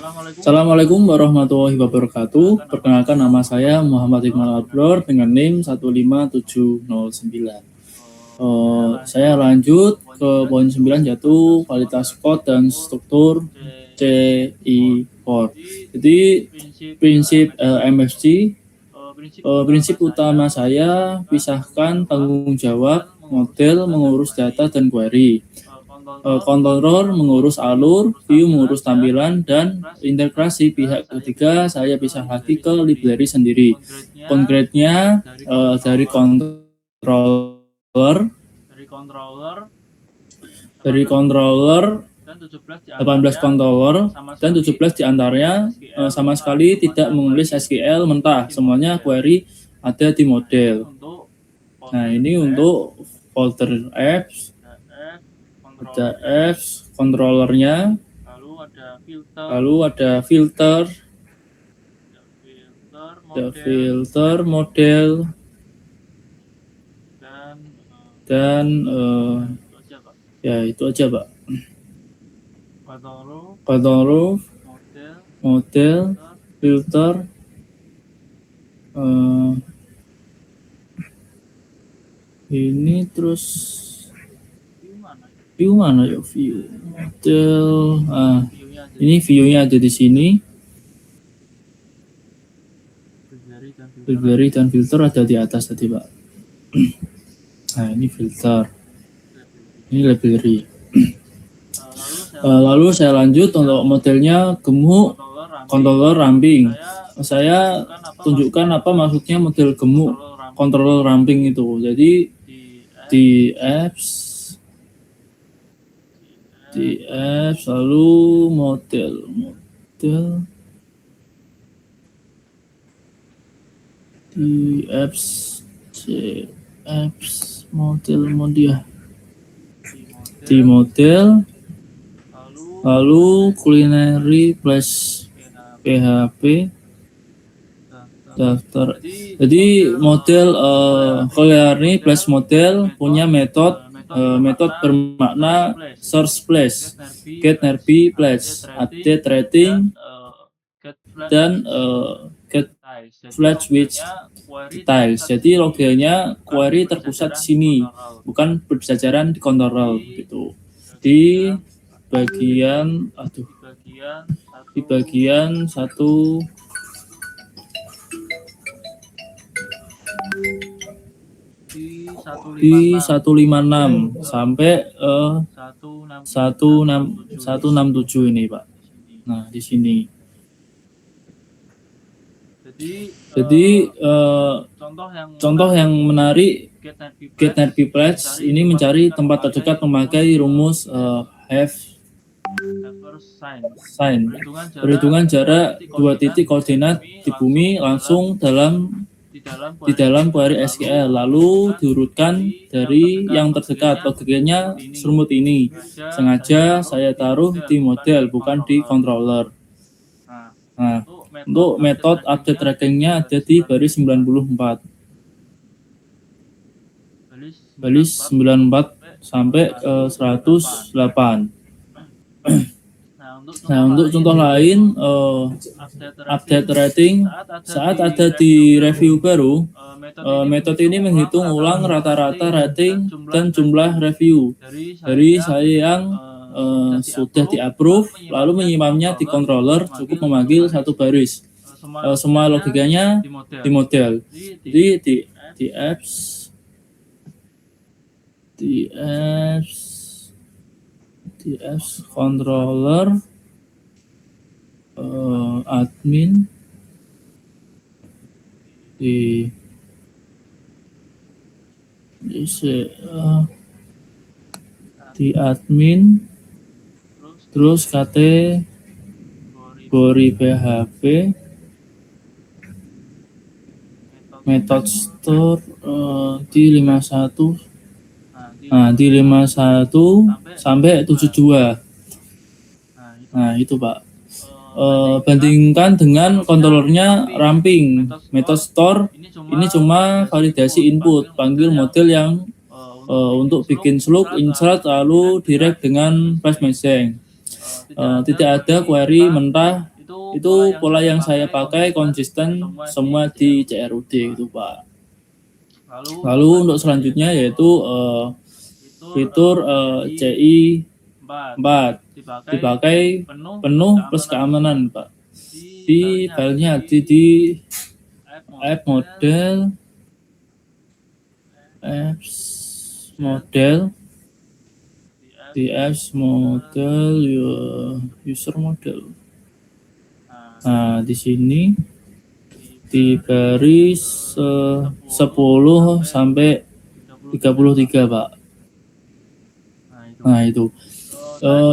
Assalamualaikum warahmatullahi wabarakatuh. Perkenalkan, nama saya Muhammad Iqbal Abror dengan NIM 15709. Saya lanjut ke poin 9, yaitu kualitas kode dan struktur CI4. Jadi prinsip MFG, prinsip utama saya pisahkan tanggung jawab model mengurus data dan query. Controller mengurus alur, view mengurus tampilan, dan integrasi pihak ketiga saya pisah lagi ke library sendiri. Konkretnya dari controller 18 controller dan 17 diantaranya sama sekali tidak menulis SQL mentah, semuanya query ada di model. Nah, ini untuk folder apps, ada apps, controllernya, lalu ada filter, model, dan ya itu aja, Pak. Controller, model, filter, ini terus view mana ya, view model, ini view-nya ada di sini, library dan filter ada di atas tadi, Pak. Nah, ini filter, ini library. Lalu saya lanjut untuk modelnya gemuk, controller ramping. Saya tunjukkan apa maksudnya model gemuk, controller ramping itu. Jadi di apps lalu model di apps model di model, lalu culinary plus PHP daftar. Jadi model culinary plus model punya metode bermakna source place, get nerby place, update rating, dan get flash with details. Jadi logonya query terpusat di sini, bukan berjajaran di controller gitu. Di bagian satu di 156 sampai 167 ini, Pak. Nah, di sini. Jadi contoh yang menarik, get nerby place ini mencari tempat terdekat memakai rumus have sign. Perhitungan jarak 2 titik koordinat di bumi langsung di dalam query SQL, lalu diurutkan dari yang terdekat. Logikanya serumut ini. Sengaja saya taruh di model, bukan di controller. Nah, untuk metode update trackingnya ada di baris 94. Baris 94 sampai 108. Nah, untuk contoh lain, update rating saat ada di review baru, metode ini menghitung ulang rata-rata rating dan jumlah review dari saya yang sudah di-approve, lalu menyimpannya di controller, cukup memanggil satu baris. Semua logikanya di model. Jadi di apps controller, admin, di admin, terus kategori PHP, method store di 51. Nah, di 51 sampai 72. Nah, itu, Pak. Bandingkan dengan controllernya ramping, method store ini cuma validasi input, panggil model yang untuk bikin slug, insert, lalu direct dengan flash message. Tidak ada query mentah Itu pola yang saya pakai konsisten semua di CRUD itu Pak. Lalu untuk selanjutnya yaitu fitur CI 4 dipakai penuh plus keamanan Pak. Di filenya di app model di apps model user model. Nah, di sini di baris 10 sampai 33 Pak. Nah itu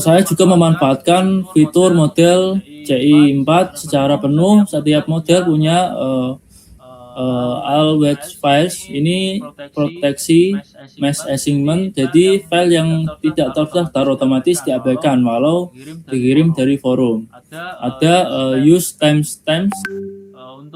saya juga memanfaatkan fitur model CI 4 secara penuh. Setiap model punya all web files. Ini proteksi mesh assignment, jadi file yang tidak terdaftar otomatis diabaikan walau dikirim dari forum. Ada use timestamps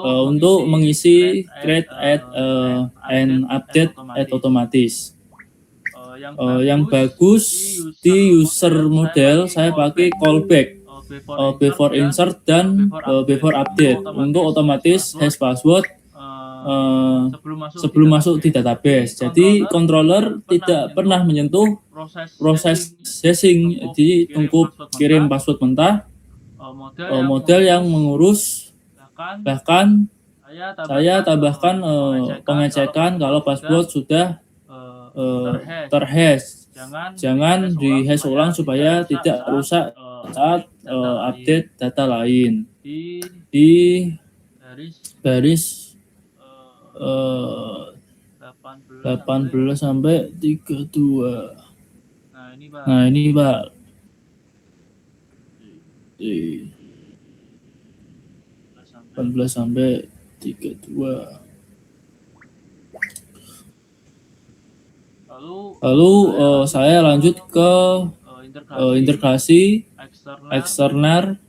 untuk mengisi create, add, and update otomatis. Yang bagus di user model saya pakai callback before insert dan before update untuk otomatis hash password sebelum masuk di database. Jadi controller tidak pernah menyentuh proses hashing. Jadi tunggu kirim password mentah, model yang mengurus. Bahkan saya tambahkan pengecekan kalau password sudah terhash. Jangan dihash ulang supaya tidak rusak saat update data lain. Di baris 18 sampai 32. Nah ini Pak. Di 18 sampai 32. Lalu saya lanjut ke integrasi eksternal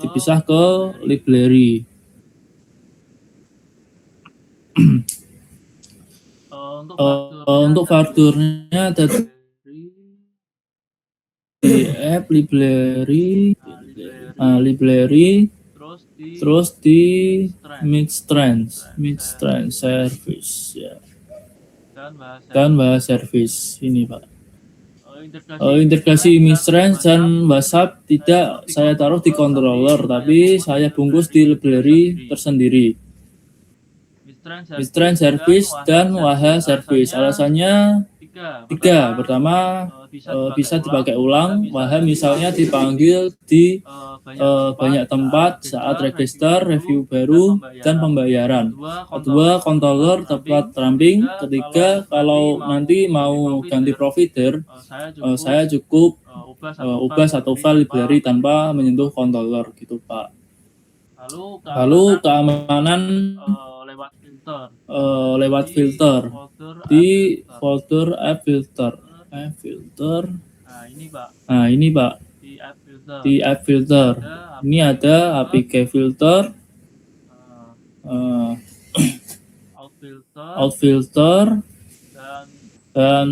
dipisah ke library. Untuk fakturnya ada di app library, terus di midstrange service ya. Dan bahasa service ini Pak. Integrasi midstrange dan WhatsApp tidak saya taruh di controller, tapi saya bungkus di library tersendiri. Midstrange service dan WAHA service. Alasannya 3. Pertama, bisa dipakai ulang. WAHA misalnya dipanggil di banyak tempat saat register, review baru, dan pembayaran. Kedua, controller tepat ramping. Ketiga, kalau nanti mau ganti provider, saya cukup ubah satu file library tanpa menyentuh controller gitu Pak. Lalu keamanan lewat filter di folder app filter. Nah ini Pak, di app filter ini ada APK filter, out filter, dan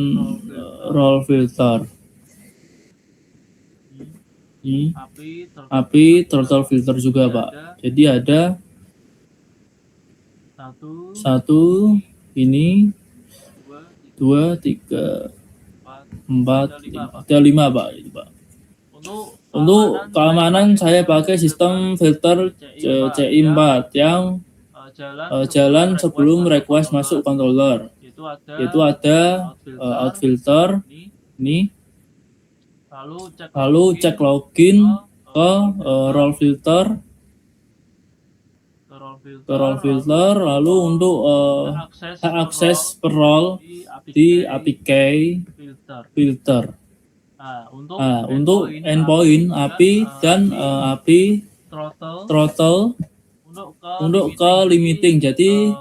role filter. Ini API throttle filter juga Pak. Jadi ada 1 ini 2, 3, 4, 5. Ada 5 Pak ini Pak. Untuk keamanan saya pakai sistem filter CI 4 yang jalan sebelum request masuk controller. Itu ada out filter ini. Lalu cek login ke role filter. Lalu untuk akses per role di APK filter. Untuk endpoint API dan API throttle untuk ke limiting. Jadi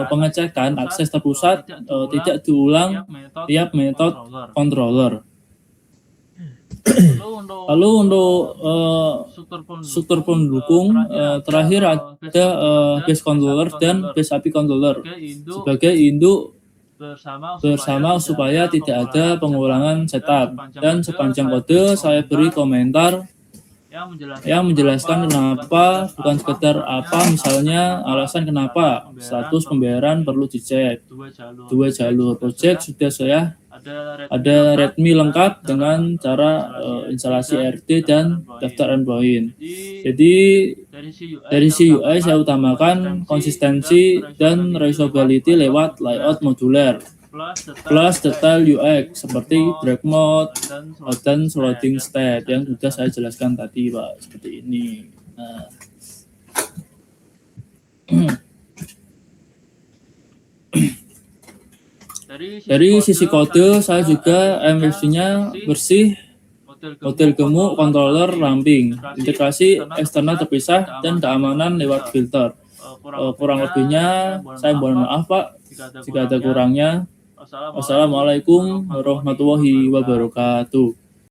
pengecekan akses terpusat tidak diulang tiap metode controller. Lalu untuk struktur pendukung terakhir ada base controller dan base API controller sebagai induk bersama supaya tidak ada pengulangan setup. Dan sepanjang kode saya beri komentar yang menjelaskan kenapa, bukan sekedar apa, misalnya alasan kenapa. Status pembayaran perlu dicek. 2 jalur project sudah saya ada readme lengkap dengan cara instalasi RT dan daftar endpoint. Jadi dari si UI saya utamakan konsistensi dan reusability lewat layout modular plus detail UX seperti drag mode dan loading state yang sudah saya jelaskan tadi, Pak, seperti ini. Nah, dari sisi kode saya juga MVC-nya bersih, model gemuk, controller ramping, integrasi eksternal terpisah, dan keamanan lewat filter. Kurang lebihnya saya mohon maaf, Pak, jika ada kurangnya. Wassalamualaikum warahmatullahi wabarakatuh.